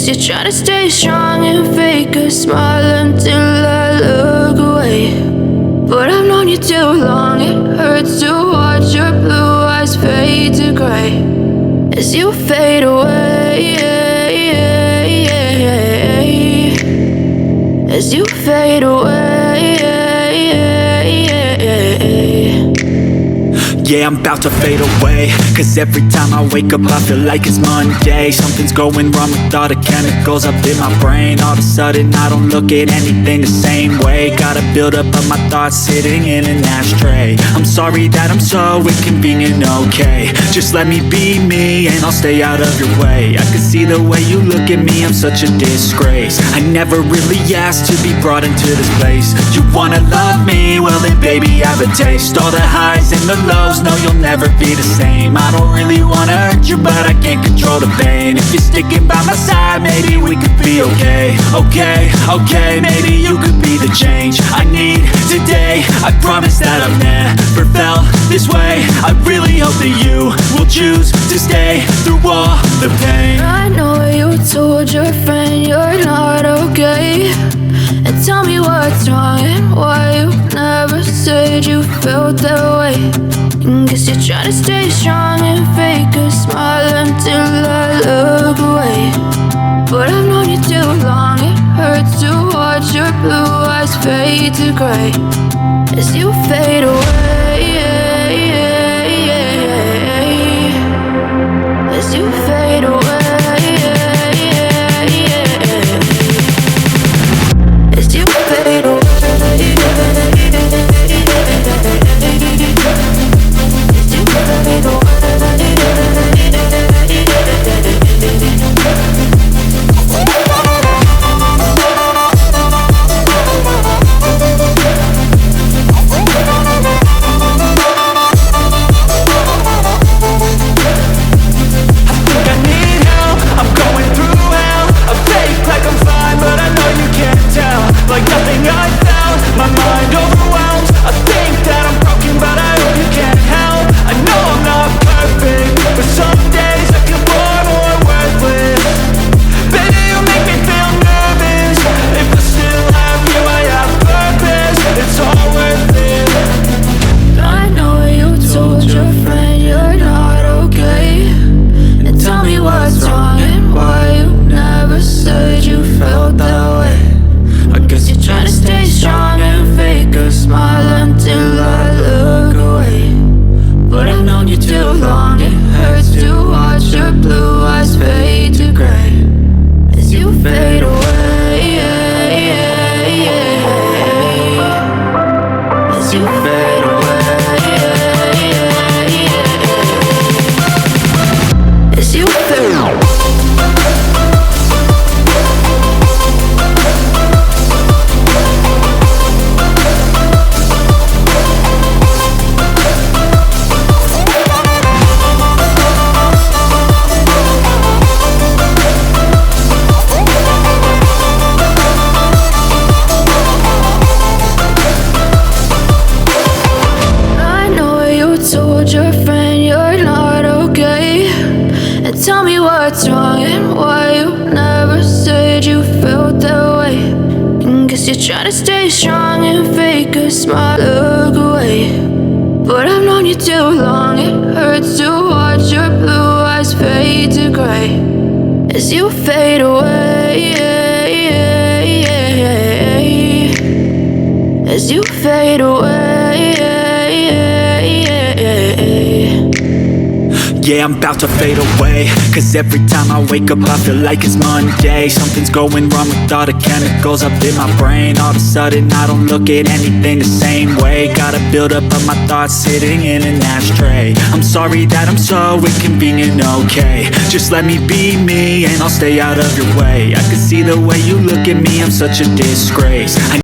Guess you're trying to stay strong and fake a smile until I look away. But I've known you too long, it hurts to watch your blue eyes fade to gray as you fade away, as you fade away. Yeah, I'm about to fade away, cause every time I wake up I feel like it's Monday. Something's going wrong with all the chemicals up in my brain. All of a sudden I don't look at anything the same way. Gotta build up of my thoughts sitting in an ashtray. I'm sorry that I'm so inconvenient, okay. Just let me be me and I'll stay out of your way. I can see the way you look at me, I'm such a disgrace. I never really asked to be brought into this place. You wanna love me? Well then baby have a taste. All the highs and the lows, no, you'll never be the same. I don't really wanna hurt you, but I can't control the pain. If you're sticking by my side, maybe we could be okay. Okay, maybe you could be the change I need today. I promise that I've never felt this way. I really hope that you will choose to stay through all the pain. I know you told your friend you're not okay, and tell me what's wrong and why you never said you felt that way. Guess you're trying to stay strong and fake a smile until I look away. But I've known you too long, it hurts to watch your blue eyes fade to gray as you fade away, as you fade away, as you fade away. Tell me what's wrong and why you never said you felt that way. Guess you're trying to stay strong and fake a smile, look away. But I've known you too long, it hurts to watch your blue eyes fade to gray as you fade away, as you fade away. Yeah, I'm about to fade away, cause every time I wake up I feel like it's Monday. Something's going wrong with all the chemicals up in my brain. All of a sudden I don't look at anything the same way. Gotta build up of my thoughts sitting in an ashtray. I'm sorry that I'm so inconvenient, okay. Just let me be me and I'll stay out of your way. I can see the way you look at me, I'm such a disgrace.